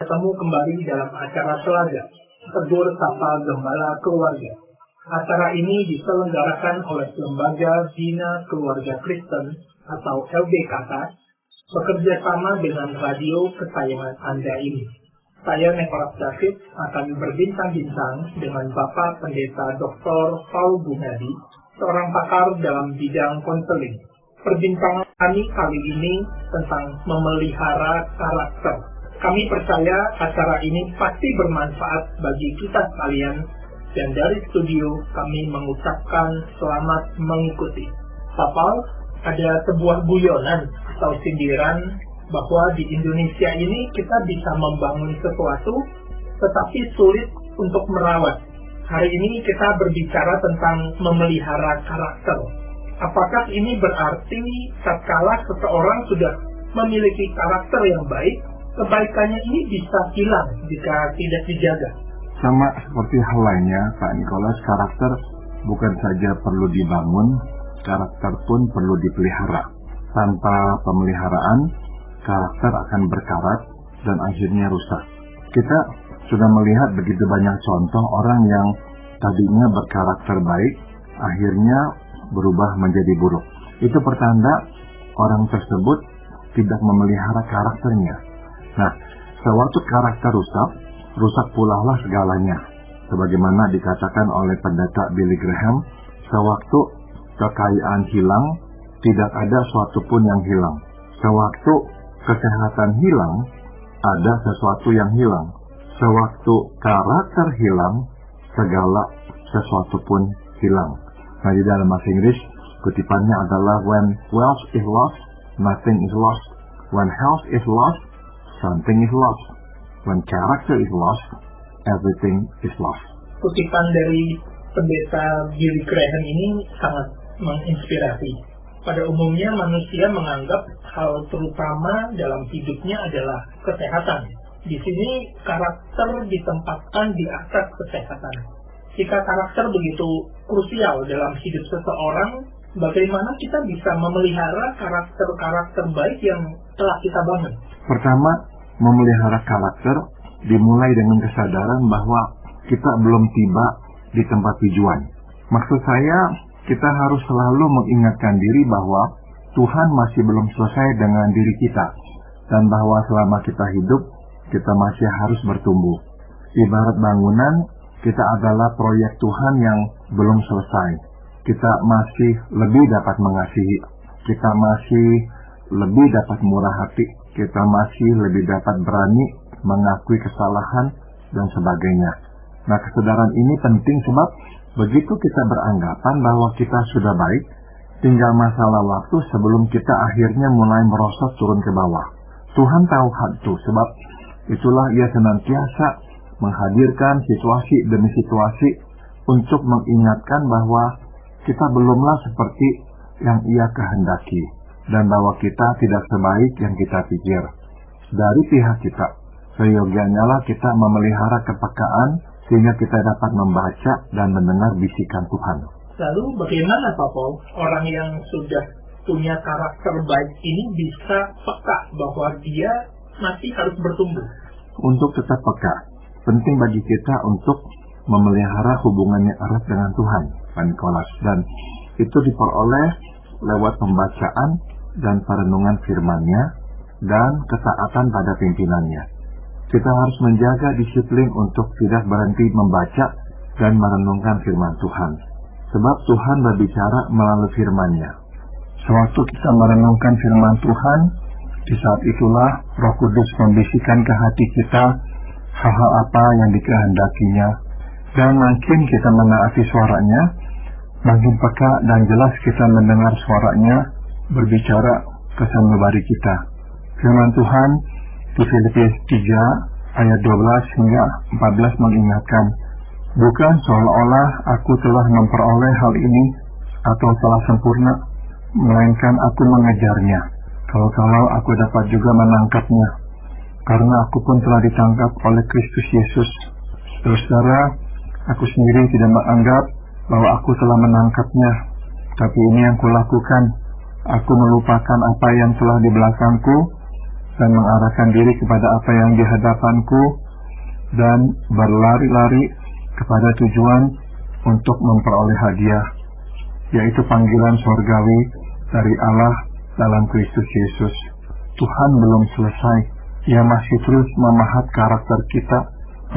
Ketemu kembali dalam acara Telaga, Tegur Sapa Gembala Keluarga. Acara ini diselenggarakan oleh Lembaga Bina Keluarga Kristen atau LBKK, bekerja sama dengan radio kesayangan Anda ini. Saya Nicholas David akan berbincang-bincang dengan Bapak Pendeta Dr. Paul Gunadi, seorang pakar dalam bidang konseling. Perbincangan kami kali ini tentang memelihara karakter. Kami percaya acara ini pasti bermanfaat bagi kita sekalian, dan dari studio kami mengucapkan selamat mengikuti. Pak Paul, ada sebuah guyonan atau sindiran bahwa di Indonesia ini kita bisa membangun sesuatu, tetapi sulit untuk merawat. Hari ini kita berbicara tentang memelihara karakter. Apakah ini berarti tatkala seseorang sudah memiliki karakter yang baik, kebaikannya ini bisa hilang jika tidak dijaga? Sama seperti hal lainnya, Pak Nicholas, karakter bukan saja perlu dibangun, karakter pun perlu dipelihara. Tanpa pemeliharaan, karakter akan berkarat dan akhirnya rusak. Kita sudah melihat begitu banyak contoh orang yang tadinya berkarakter baik, akhirnya berubah menjadi buruk. Itu pertanda orang tersebut tidak memelihara karakternya. Nah, sewaktu karakter rusak pula lah segalanya. Sebagaimana dikatakan oleh pendeta Billy Graham, sewaktu kekayaan hilang, tidak ada sesuatu pun yang hilang. Sewaktu kesehatan hilang, ada sesuatu yang hilang. Sewaktu karakter hilang, segala sesuatu pun hilang. Nah, di dalam bahasa Inggris, kutipannya adalah when wealth is lost, nothing is lost. When health is lost, something is lost. When character is lost, everything is lost. Kutipan dari pendeta Billy Graham ini sangat menginspirasi. Pada umumnya manusia menganggap hal terutama dalam hidupnya adalah kesehatan. Di sini karakter ditempatkan di atas kesehatan. Jika karakter begitu krusial dalam hidup seseorang, bagaimana kita bisa memelihara karakter-karakter baik yang telah kita bangun? Pertama, memelihara karakter dimulai dengan kesadaran bahwa kita belum tiba di tempat tujuan. Maksud saya, kita harus selalu mengingatkan diri bahwa Tuhan masih belum selesai dengan diri kita, dan bahwa selama kita hidup, kita masih harus bertumbuh. Ibarat bangunan, kita adalah proyek Tuhan yang belum selesai. Kita masih lebih dapat mengasihi, kita masih lebih dapat murah hati, kita masih lebih dapat berani mengakui kesalahan, dan sebagainya. Nah, kesadaran ini penting sebab begitu kita beranggapan bahwa kita sudah baik, tinggal masalah waktu sebelum kita akhirnya mulai merosot turun ke bawah. Tuhan tahu hal itu, sebab itulah Ia senantiasa menghadirkan situasi demi situasi untuk mengingatkan bahwa kita belumlah seperti yang Ia kehendaki, dan bahwa kita tidak sebaik yang kita pikir. Dari pihak kita, seyogianya lah kita memelihara kepekaan sehingga kita dapat membaca dan mendengar bisikan Tuhan. Lalu bagaimana Pak Paul, orang yang sudah punya karakter baik ini bisa peka bahwa dia masih harus bertumbuh? Untuk tetap peka, penting bagi kita untuk memelihara hubungannya erat dengan Tuhan, Pak Nicholas, dan itu diperoleh lewat pembacaan dan perenungan firman-Nya dan ketaatan pada pimpinannya. Kita harus menjaga disiplin untuk tidak berhenti membaca dan merenungkan firman Tuhan, sebab Tuhan berbicara melalui firman-Nya. Sewaktu kita merenungkan firman Tuhan, di saat itulah Roh Kudus membisikkan ke hati kita hal-hal apa yang dikehendakinya, dan makin kita menaati suaranya, makin peka dan jelas kita mendengar suaranya berbicara ke sanubari kita. Firman Tuhan di Filipi 3 ayat 12 hingga 14 mengingatkan, bukan seolah-olah aku telah memperoleh hal ini atau telah sempurna, melainkan aku mengejarnya, kalau aku dapat juga menangkapnya, karena aku pun telah ditangkap oleh Kristus Yesus. Saudara, aku sendiri tidak menganggap bahwa aku telah menangkapnya, tapi ini yang kulakukan, aku melupakan apa yang telah di belakangku dan mengarahkan diri kepada apa yang di hadapanku dan berlari-lari kepada tujuan untuk memperoleh hadiah, yaitu panggilan surgawi dari Allah dalam Kristus Yesus. Tuhan belum selesai, Ia masih terus memahat karakter kita,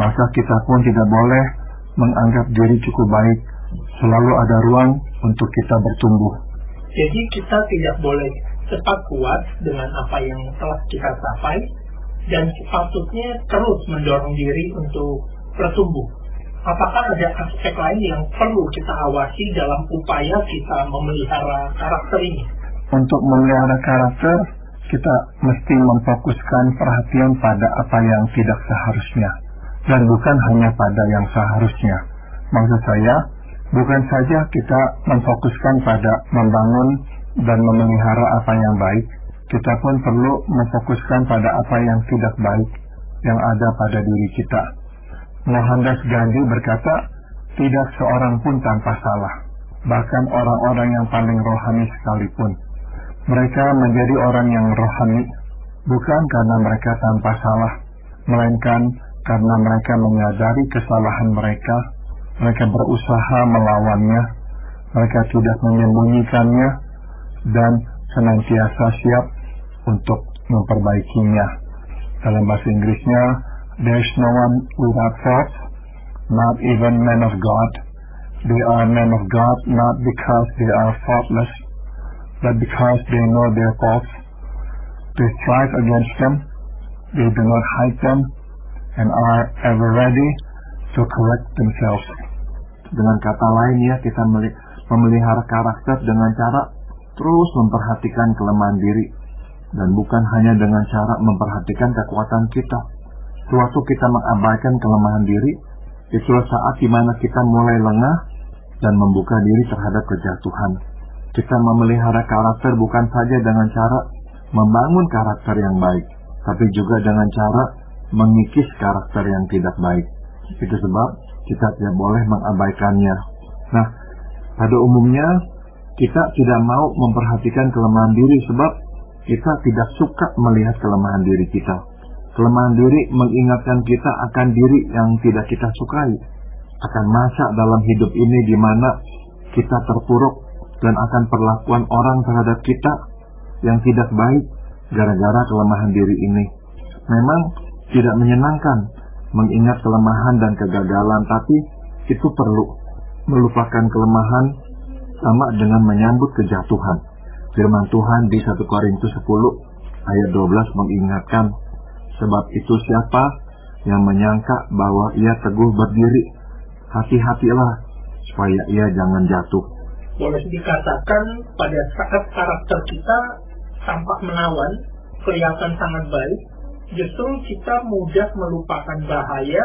maka kita pun tidak boleh menganggap diri cukup baik. Selalu ada ruang untuk kita bertumbuh. Jadi kita tidak boleh cepat puas dengan apa yang telah kita capai, dan sepatutnya terus mendorong diri untuk bertumbuh. Apakah ada aspek lain yang perlu kita awasi dalam upaya kita memelihara karakter ini? Untuk memelihara karakter, kita mesti memfokuskan perhatian pada apa yang tidak seharusnya, dan bukan hanya pada yang seharusnya. Maksud saya, bukan saja kita memfokuskan pada membangun dan memelihara apa yang baik, kita pun perlu memfokuskan pada apa yang tidak baik yang ada pada diri kita. Mohandas Gandhi berkata, tidak seorang pun tanpa salah, bahkan orang-orang yang paling rohani sekalipun. Mereka menjadi orang yang rohani, bukan karena mereka tanpa salah, melainkan karena mereka menyadari kesalahan mereka. Mereka berusaha melawannya, mereka tidak menyembunyikannya, dan senantiasa siap untuk memperbaikinya. Dalam bahasa Inggrisnya, there's no one without fault, not even men of God. They are men of God not because they are faultless, but because they know their faults. They strive against them, they do not hide them, and are ever ready to correct themselves. Dengan kata lain ya, kita memelihara karakter dengan cara terus memperhatikan kelemahan diri, dan bukan hanya dengan cara memperhatikan kekuatan kita. Suatu kita mengabaikan kelemahan diri, itulah saat di mana kita mulai lengah dan membuka diri terhadap kejatuhan. Kita memelihara karakter bukan saja dengan cara membangun karakter yang baik, tapi juga dengan cara mengikis karakter yang tidak baik. Itu sebab kita tidak boleh mengabaikannya. Nah, pada umumnya kita tidak mau memperhatikan kelemahan diri sebab kita tidak suka melihat kelemahan diri kita. Kelemahan diri mengingatkan kita akan diri yang tidak kita sukai, akan masa dalam hidup ini di mana kita terpuruk, dan akan perlakuan orang terhadap kita yang tidak baik gara-gara kelemahan diri ini. Memang tidak menyenangkan mengingat kelemahan dan kegagalan, tapi itu perlu. Melupakan kelemahan sama dengan menyambut kejatuhan. Firman Tuhan di 1 Korintus 10 ayat 12 mengingatkan, sebab itu siapa yang menyangka bahwa ia teguh berdiri, hati-hatilah supaya ia jangan jatuh. Boleh dikatakan pada saat karakter kita tampak menawan, kelihatan sangat baik, justru kita mudah melupakan bahaya,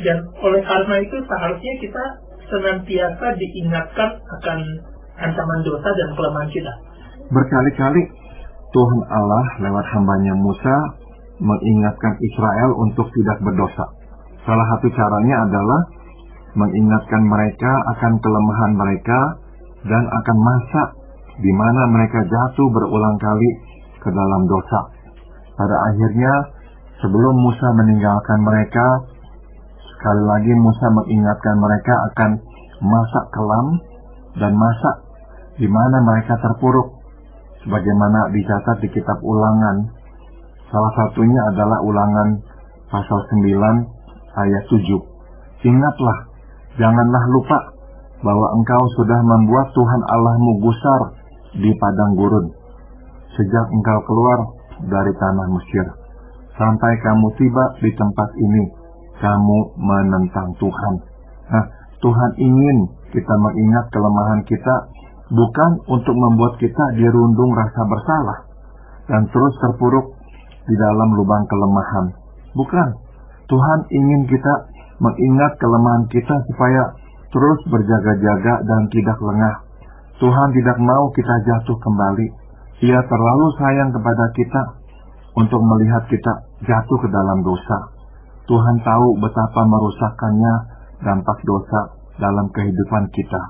dan oleh karena itu seharusnya kita senantiasa diingatkan akan ancaman dosa dan kelemahan kita. Berkali-kali Tuhan Allah lewat hambanya Musa mengingatkan Israel untuk tidak berdosa. Salah satu caranya adalah mengingatkan mereka akan kelemahan mereka dan akan masa di mana mereka jatuh berulang kali ke dalam dosa. Pada akhirnya, sebelum Musa meninggalkan mereka, sekali lagi Musa mengingatkan mereka akan masa kelam dan masa di mana mereka terpuruk, sebagaimana dicatat di kitab Ulangan. Salah satunya adalah Ulangan pasal 9 ayat 7. Ingatlah, janganlah lupa bahwa engkau sudah membuat Tuhan Allahmu gusar di padang gurun, sejak engkau keluar dari tanah Mesir, sampai kamu tiba di tempat ini, kamu menentang Tuhan. Nah, Tuhan ingin kita mengingat kelemahan kita, bukan untuk membuat kita dirundung rasa bersalah dan terus terpuruk di dalam lubang kelemahan. Bukan. Tuhan ingin kita mengingat kelemahan kita supaya terus berjaga-jaga dan tidak lengah. Tuhan tidak mau kita jatuh kembali. Ia terlalu sayang kepada kita untuk melihat kita jatuh ke dalam dosa. Tuhan tahu betapa merusakkannya dampak dosa dalam kehidupan kita.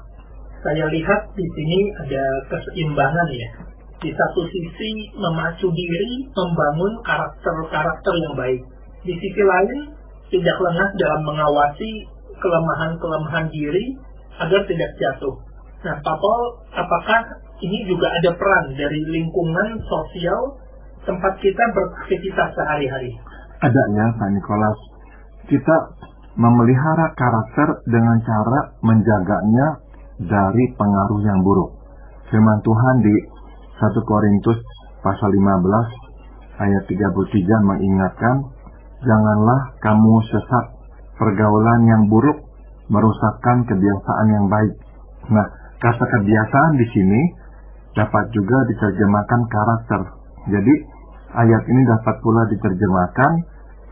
Saya lihat di sini ada keseimbangan ya. Di satu sisi memacu diri membangun karakter-karakter yang baik. Di sisi lain tidak lengah dalam mengawasi kelemahan-kelemahan diri agar tidak jatuh. Nah, Pak Paul, apakah ini juga ada peran dari lingkungan sosial tempat kita beraktivitas sehari-hari? Ada ya, Pak Nikolas. Kita memelihara karakter dengan cara menjaganya dari pengaruh yang buruk. Firman Tuhan di 1 Korintus pasal 15 ayat 33 mengingatkan, janganlah kamu sesat, pergaulan yang buruk merusakkan kebiasaan yang baik. Nah, kata kebiasaan di sini dapat juga diterjemahkan karakter. Jadi, ayat ini dapat pula diterjemahkan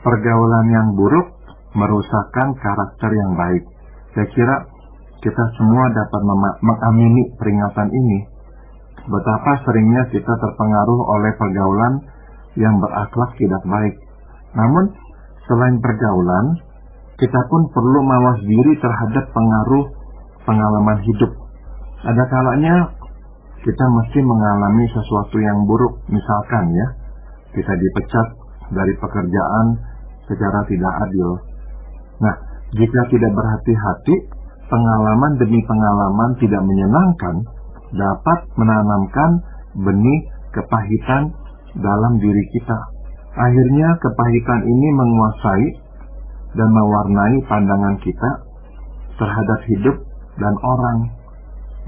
pergaulan yang buruk merusakkan karakter yang baik. Saya kira kita semua dapat mengamini peringatan ini. Betapa seringnya kita terpengaruh oleh pergaulan yang berakhlak tidak baik. Namun, selain pergaulan, kita pun perlu mawas diri terhadap pengaruh pengalaman hidup. Ada kalanya kita mesti mengalami sesuatu yang buruk. Misalkan ya, kita dipecat dari pekerjaan secara tidak adil. Nah, jika tidak berhati-hati, pengalaman demi pengalaman tidak menyenangkan dapat menanamkan benih kepahitan dalam diri kita. Akhirnya kepahitan ini menguasai dan mewarnai pandangan kita terhadap hidup dan orang.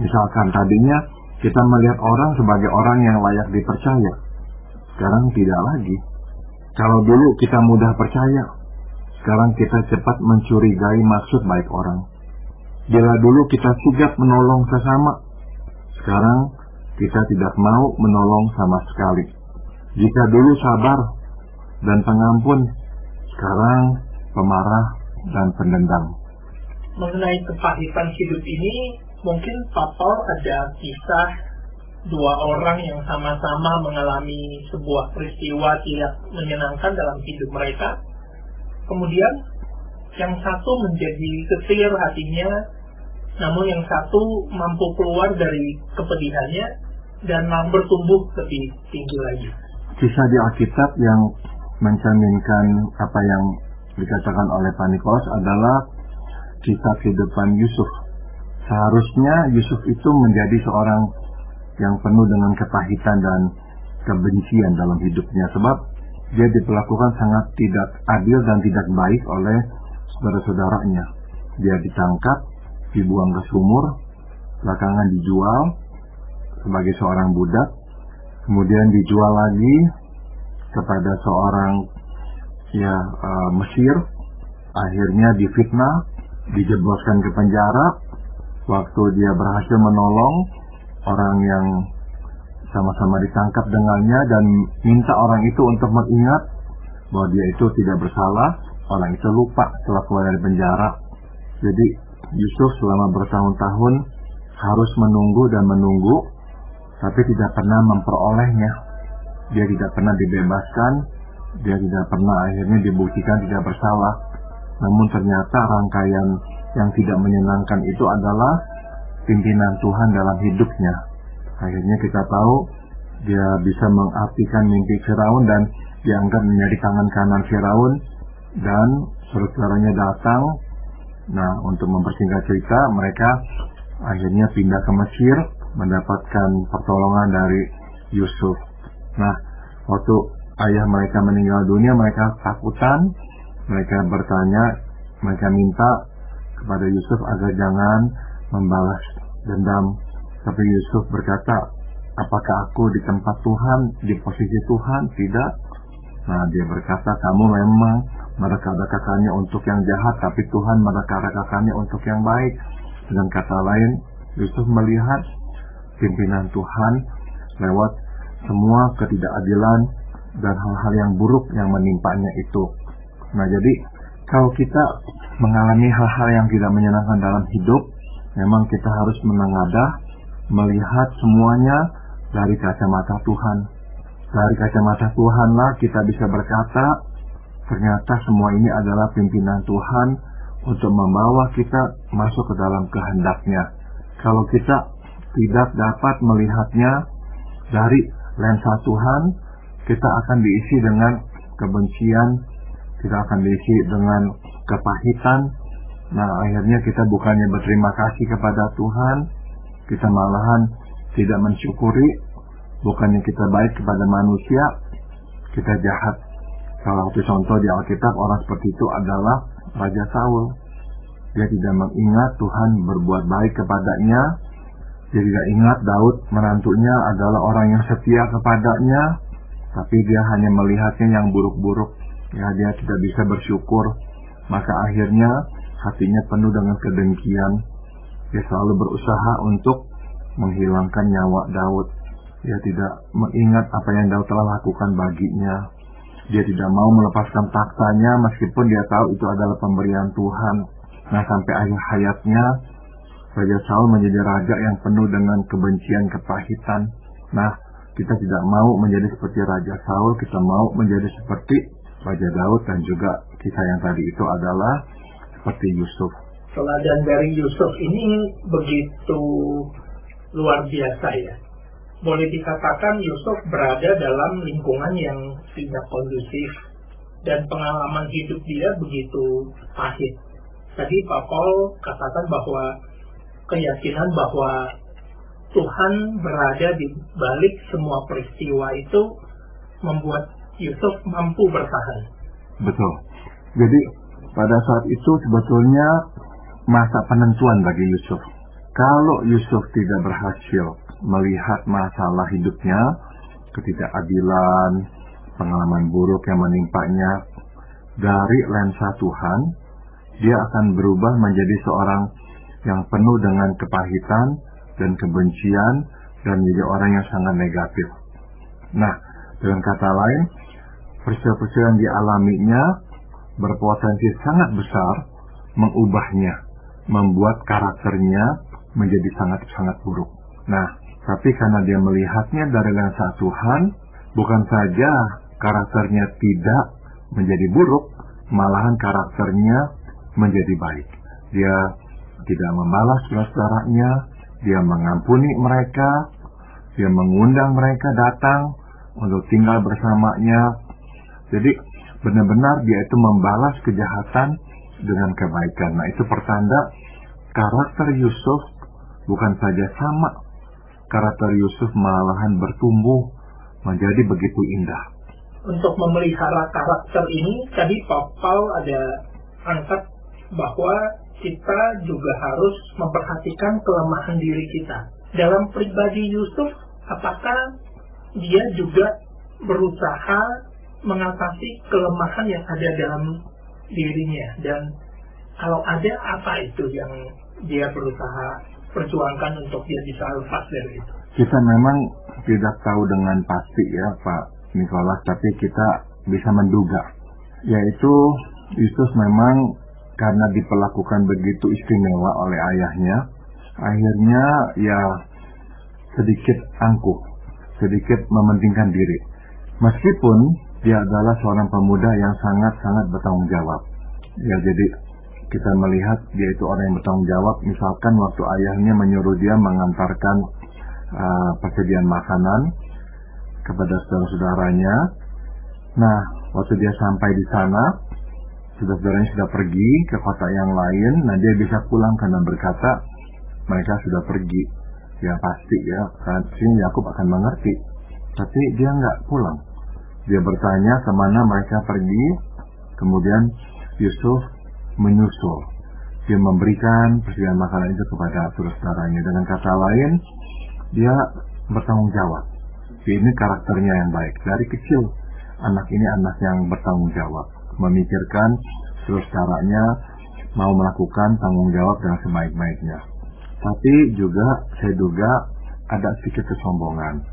Misalkan tadinya kita melihat orang sebagai orang yang layak dipercaya, sekarang tidak lagi. Kalau dulu kita mudah percaya, sekarang kita cepat mencurigai maksud baik orang. Bila dulu kita sigap menolong sesama, sekarang kita tidak mau menolong sama sekali. Jika dulu sabar dan pengampun, sekarang pemarah dan pendendam. Mengenai kepahitan hidup ini, mungkin Pak Paul ada kisah dua orang yang sama-sama mengalami sebuah peristiwa tidak menyenangkan dalam hidup mereka. Kemudian yang satu menjadi getir hatinya, namun yang satu mampu keluar dari kepedihannya dan bertumbuh lebih tinggi lagi. Kisah di Alkitab yang mencerminkan apa yang dikatakan oleh Pak Nikolas adalah kisah kehidupan Yusuf. Seharusnya Yusuf itu menjadi seorang yang penuh dengan kepahitan dan kebencian dalam hidupnya, sebab dia diperlakukan sangat tidak adil dan tidak baik oleh saudara-saudaranya. Dia ditangkap, dibuang ke sumur, belakangan dijual sebagai seorang budak, kemudian dijual lagi kepada seorang Mesir, akhirnya difitnah, dijebloskan ke penjara. Waktu dia berhasil menolong orang yang sama-sama ditangkap dengannya dan minta orang itu untuk mengingat bahwa dia itu tidak bersalah, orang itu lupa setelah keluar dari penjara. Jadi Yusuf selama bertahun-tahun harus menunggu dan menunggu, tapi tidak pernah memperolehnya. Dia tidak pernah dibebaskan, dia tidak pernah akhirnya dibuktikan tidak bersalah. Namun ternyata rangkaian yang tidak menyenangkan itu adalah pimpinan Tuhan dalam hidupnya. Akhirnya kita tahu dia bisa mengartikan mimpi Firaun dan dianggap menjadi tangan kanan Firaun, dan saudara-saudaranya datang. Nah, untuk mempersingkat cerita, mereka akhirnya pindah ke Mesir mendapatkan pertolongan dari Yusuf. Nah, waktu ayah mereka meninggal dunia, mereka takutan, mereka bertanya, mereka minta kepada Yusuf agar jangan membalas dendam. Tapi Yusuf berkata, apakah aku di tempat Tuhan, di posisi Tuhan? Tidak. Nah, dia berkata, kamu memang mereka-rekakannya untuk yang jahat, tapi Tuhan mereka-rekakannya untuk yang baik. Dengan kata lain, Yusuf melihat pimpinan Tuhan lewat semua ketidakadilan dan hal-hal yang buruk yang menimpanya itu. Nah, jadi kalau kita mengalami hal-hal yang tidak menyenangkan dalam hidup, memang kita harus menengadah, melihat semuanya dari kacamata Tuhan. Dari kacamata Tuhanlah kita bisa berkata, ternyata semua ini adalah pimpinan Tuhan untuk membawa kita masuk ke dalam kehendak-Nya. Kalau kita tidak dapat melihatnya Dari lensa Tuhan, kita akan diisi dengan kebencian, kita akan diisi dengan kepahitan. Nah, akhirnya kita bukannya berterima kasih kepada Tuhan, kita malahan tidak mensyukuri. Bukannya kita baik kepada manusia, kita jahat. Salah satu contoh di Alkitab orang seperti itu adalah Raja Saul. Dia tidak mengingat Tuhan berbuat baik kepadanya. Dia tidak ingat Daud menantunya adalah orang yang setia kepadanya, tapi dia hanya melihatnya yang buruk-buruk. Ya, dia tidak bisa bersyukur. Maka akhirnya hatinya penuh dengan kedengkian. Dia selalu berusaha untuk menghilangkan nyawa Daud. Dia tidak mengingat apa yang Daud telah lakukan baginya. Dia tidak mau melepaskan taktanya meskipun dia tahu itu adalah pemberian Tuhan. Nah, sampai akhir hayatnya Raja Saul menjadi raja yang penuh dengan kebencian, kepahitan. Nah, kita tidak mau menjadi seperti Raja Saul, kita mau menjadi seperti Raja Daud, dan juga kisah yang tadi itu adalah seperti Yusuf. Teladan dari Yusuf ini begitu luar biasa ya. Boleh dikatakan Yusuf berada dalam lingkungan yang tidak kondusif dan pengalaman hidup dia begitu pahit. Tadi Pak Paul katakan bahwa keyakinan bahwa Tuhan berada di balik semua peristiwa itu membuat Yusuf mampu bertahan. Betul. Jadi pada saat itu sebetulnya masa penentuan bagi Yusuf. Kalau Yusuf tidak berhasil melihat masalah hidupnya, ketidakadilan, pengalaman buruk yang menimpanya dari lensa Tuhan, dia akan berubah menjadi seorang yang penuh dengan kepahitan dan kebencian dan menjadi orang yang sangat negatif. Nah, dengan kata lain, peristiwa-peristiwa yang dialaminya berpotensi sangat besar mengubahnya, membuat karakternya menjadi sangat-sangat buruk. Nah, tapi karena dia melihatnya dari lensa Tuhan, bukan saja karakternya tidak menjadi buruk, malahan karakternya menjadi baik. Dia tidak membalas saudara-saudaranya, dia mengampuni mereka, dia mengundang mereka datang untuk tinggal bersamanya. Jadi benar-benar dia itu membalas kejahatan dengan kebaikan. Nah, itu pertanda karakter Yusuf bukan saja sama, karakter Yusuf malahan bertumbuh menjadi begitu indah. Untuk memelihara karakter ini, tadi Pak Paul ada angkat bahwa kita juga harus memperhatikan kelemahan diri kita. Dalam pribadi Yusuf, apakah dia juga berusaha mengatasi kelemahan yang ada dalam dirinya? Dan kalau ada, apa itu yang dia berusaha perjuangkan untuk dia bisa lepas dari itu? Kita memang tidak tahu dengan pasti ya Pak Nicholas, tapi kita bisa menduga, yaitu Yusuf memang karena diperlakukan begitu istimewa oleh ayahnya, akhirnya ya sedikit angkuh, sedikit mementingkan diri. Meskipun dia adalah seorang pemuda yang sangat-sangat bertanggung jawab. Ya, jadi kita melihat dia itu orang yang bertanggung jawab. Misalkan waktu ayahnya menyuruh dia mengantarkan persediaan makanan kepada saudara-saudaranya. Nah, waktu dia sampai di sana, saudara-saudaranya sudah pergi ke kota yang lain. Nah, dia bisa pulang karena berkata mereka sudah pergi. Ya pasti ya, sini Yakub akan mengerti. Tapi dia nggak pulang. Dia bertanya kemana mereka pergi. Kemudian Yusuf menyusul. Dia memberikan persediaan makanan itu kepada saudara-saudaranya. Dengan kata lain, dia bertanggung jawab. Ini karakternya yang baik. Dari kecil, anak ini anak yang bertanggung jawab. Memikirkan saudara-saudaranya mau melakukan tanggung jawab dengan sebaik-baiknya. Tapi juga saya duga ada sedikit kesombongan.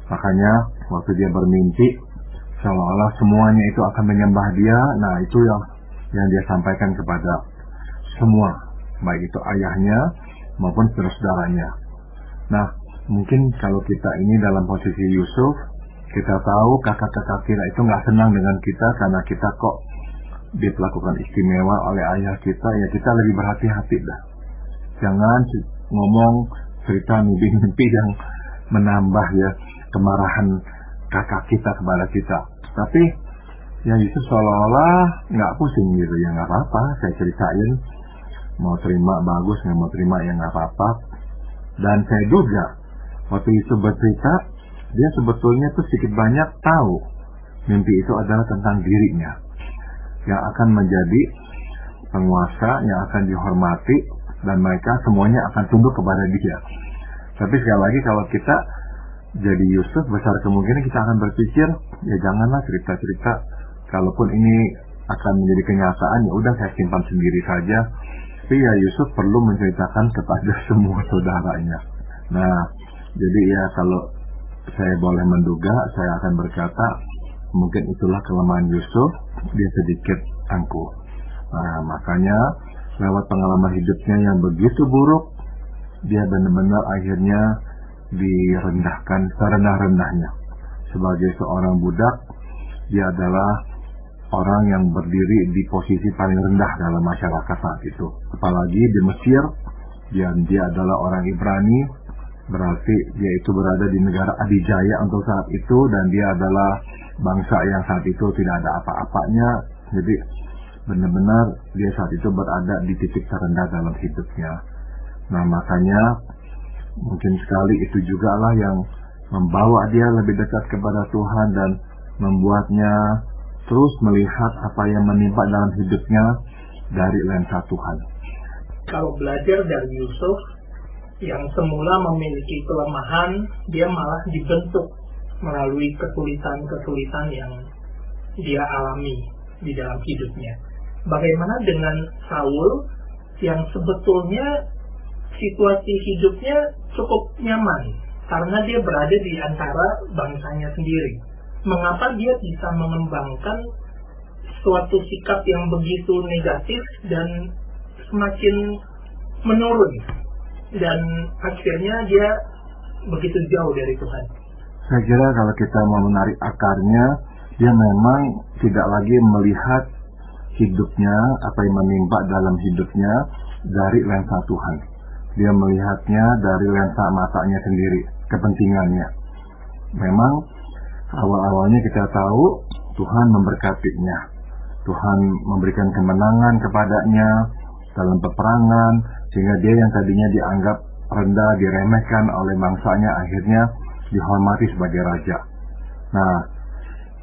Makanya waktu dia bermimpi, seolah-olah semuanya itu akan menyembah dia. Nah, itu yang dia sampaikan kepada semua, baik itu ayahnya maupun saudara-saudaranya. Nah, mungkin kalau kita ini dalam posisi Yusuf, kita tahu kakak-kakak kita itu nggak senang dengan kita karena kita kok diperlakukan istimewa oleh ayah kita. Ya, kita lebih berhati-hati dah. Jangan ngomong cerita mimpi-mimpi yang menambah ya kemarahan kakak kita kepada kita. Tapi ya Yusuf seolah-olah nggak pusing gitu, ya nggak apa-apa, saya ceritain, mau terima bagus, nggak mau terima ya nggak apa-apa. Dan saya duga waktu Yusuf bercerita, dia sebetulnya tuh sedikit banyak tahu mimpi itu adalah tentang dirinya yang akan menjadi penguasa, yang akan dihormati, dan mereka semuanya akan tunduk kepada dia. Tapi sekali lagi, kalau kita jadi Yusuf, besar kemungkinan kita akan berpikir, ya janganlah cerita-cerita, kalaupun ini akan menjadi kenyataan, ya udah saya simpan sendiri saja. Tapi ya Yusuf perlu menceritakan kepada semua saudaranya. Nah, jadi ya kalau saya boleh menduga, saya akan berkata, mungkin itulah kelemahan Yusuf, dia sedikit angkuh. Nah, makanya lewat pengalaman hidupnya yang begitu buruk, dia benar-benar akhirnya direndahkan serendah-rendahnya. Sebagai seorang budak, dia adalah orang yang berdiri di posisi paling rendah dalam masyarakat saat itu. Apalagi di Mesir, dia adalah orang Ibrani, berarti dia itu berada di negara adijaya untuk saat itu, dan dia adalah bangsa yang saat itu tidak ada apa-apanya. Jadi benar-benar dia saat itu berada di titik terendah dalam hidupnya. Nah, makanya mungkin sekali itu juga lah yang membawa dia lebih dekat kepada Tuhan dan membuatnya terus melihat apa yang menimpa dalam hidupnya dari lensa Tuhan. Kalau belajar dari Yusuf yang semula memiliki kelemahan, dia malah dibentuk melalui kesulitan-kesulitan yang dia alami di dalam hidupnya. Bagaimana dengan Saul yang sebetulnya situasi hidupnya cukup nyaman karena dia berada di antara bangsanya sendiri. Mengapa dia bisa mengembangkan suatu sikap yang begitu negatif dan semakin menurun, dan akhirnya dia begitu jauh dari Tuhan? Saya kira kalau kita mau menarik akarnya, dia memang tidak lagi melihat hidupnya, apa yang menimpa dalam hidupnya dari lensa Tuhan. Dia melihatnya dari lensa matanya sendiri, kepentingannya. Memang awal-awalnya kita tahu Tuhan memberkatinya, Tuhan memberikan kemenangan kepadanya dalam peperangan, sehingga dia yang tadinya dianggap rendah, diremehkan oleh bangsanya, akhirnya dihormati sebagai raja. Nah,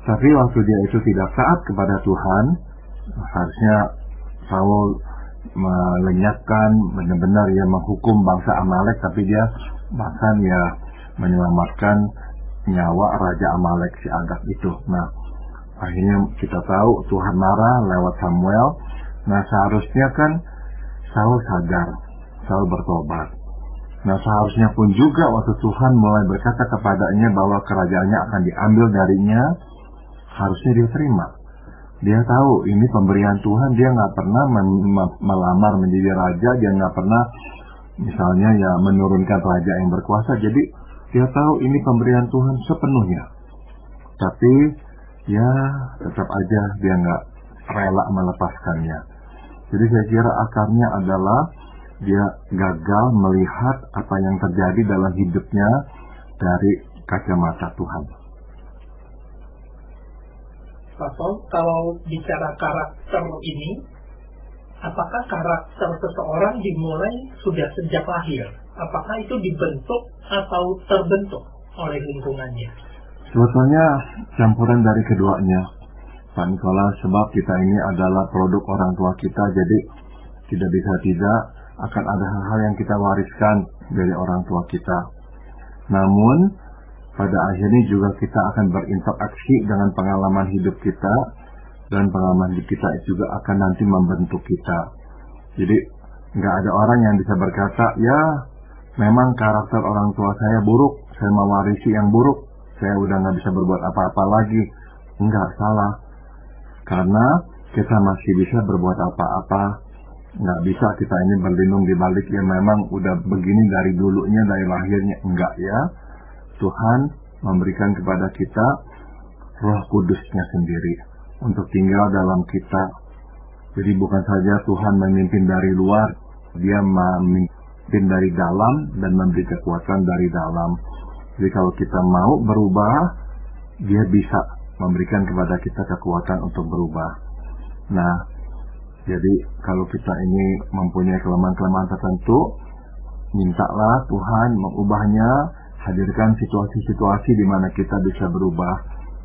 tapi waktu dia itu tidak taat kepada Tuhan, harusnya Saul melenyapkan, benar-benar ya menghukum bangsa Amalek, tapi dia bahkan ya menyelamatkan nyawa Raja Amalek si Agag itu. Nah, akhirnya kita tahu Tuhan marah lewat Samuel. Nah, seharusnya kan Saul sadar, Saul bertobat. Nah, seharusnya pun juga waktu Tuhan mulai berkata kepadanya bahwa kerajaannya akan diambil darinya, harusnya dia terima. Dia tahu ini pemberian Tuhan, dia nggak pernah melamar menjadi raja, dia nggak pernah misalnya ya menurunkan raja yang berkuasa. Jadi dia tahu ini pemberian Tuhan sepenuhnya. Tapi ya tetap aja dia nggak rela melepaskannya. Jadi saya kira akarnya adalah dia gagal melihat apa yang terjadi dalam hidupnya dari kacamata Tuhan. Pastor, kalau bicara karakter ini, apakah karakter seseorang dimulai sudah sejak lahir? Apakah itu dibentuk atau terbentuk oleh lingkungannya? Sebetulnya campuran dari keduanya, Pak Nikolas, sebab kita ini adalah produk orang tua kita, jadi tidak bisa tidak akan ada hal-hal yang kita wariskan dari orang tua kita. Namun pada akhirnya juga kita akan berinteraksi dengan pengalaman hidup kita, dan pengalaman hidup kita juga akan nanti membentuk kita. Jadi nggak ada orang yang bisa berkata, ya memang karakter orang tua saya buruk, saya mewarisi yang buruk, saya udah nggak bisa berbuat apa-apa lagi. Enggak, salah. Karena kita masih bisa berbuat apa-apa. Nggak bisa kita ini berlindung di balik ya memang udah begini dari dulunya, dari lahirnya. Enggak ya. Tuhan memberikan kepada kita Roh Kudusnya sendiri untuk tinggal dalam kita. Jadi bukan saja Tuhan memimpin dari luar, dia memimpin dari dalam dan memberi kekuatan dari dalam. Jadi kalau kita mau berubah, dia bisa memberikan kepada kita kekuatan untuk berubah. Nah, jadi kalau kita ini mempunyai kelemahan-kelemahan tertentu, mintalah Tuhan mengubahnya, hadirkan situasi-situasi di mana kita bisa berubah,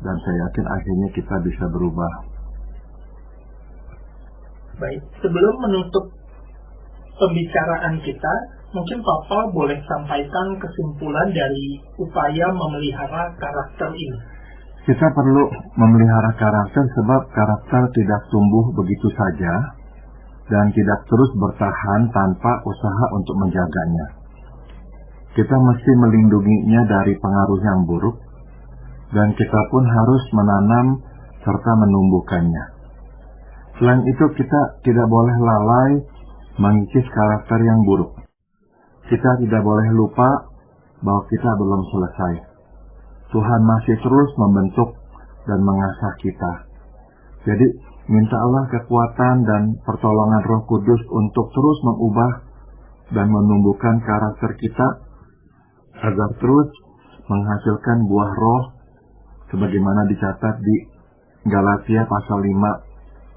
dan saya yakin akhirnya kita bisa berubah. Baik, sebelum menutup pembicaraan kita, mungkin Papa boleh sampaikan kesimpulan dari upaya memelihara karakter ini. Kita perlu memelihara karakter sebab karakter tidak tumbuh begitu saja dan tidak terus bertahan tanpa usaha untuk menjaganya. Kita mesti melindunginya dari pengaruh yang buruk, dan kita pun harus menanam serta menumbuhkannya. Selain itu, kita tidak boleh lalai mengikis karakter yang buruk. Kita tidak boleh lupa bahwa kita belum selesai. Tuhan masih terus membentuk dan mengasah kita. Jadi, minta Allah kekuatan dan pertolongan Roh Kudus untuk terus mengubah dan menumbuhkan karakter kita agar terus menghasilkan buah roh sebagaimana dicatat di Galatia pasal 5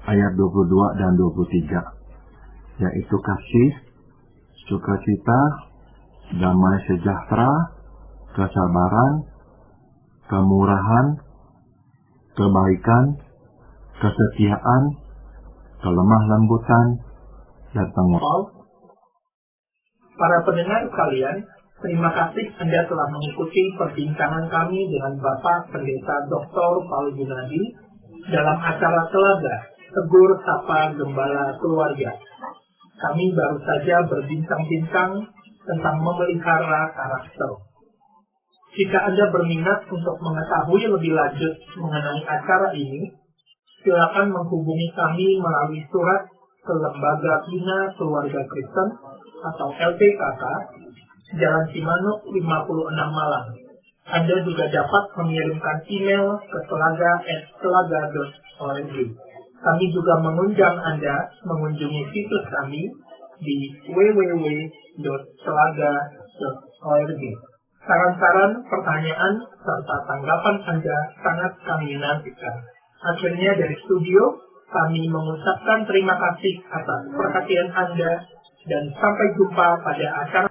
ayat 22 dan 23, yaitu kasih, sukacita, damai sejahtera, kesabaran, kemurahan, kebaikan, kesetiaan, kelemah lembutan, dan penguasa. Para pendengar sekalian, terima kasih Anda telah mengikuti perbincangan kami dengan Bapak Pendeta Dr. Paul Gunadi dalam acara Telaga, Tegur Sapa Gembala Keluarga. Kami baru saja berbincang-bincang tentang memelihara karakter. Jika Anda berminat untuk mengetahui lebih lanjut mengenai acara ini, silakan menghubungi kami melalui surat ke Lembaga Bina Keluarga Kristen atau LPKK, Jalan Cimanuk 56 Malang. Anda juga dapat mengirimkan email ke telaga@telaga.org. Kami juga mengundang Anda mengunjungi situs kami di www.telaga.org. Saran-saran, pertanyaan, serta tanggapan Anda sangat kami nantikan. Akhirnya dari studio, kami mengucapkan terima kasih atas perhatian Anda dan sampai jumpa pada acara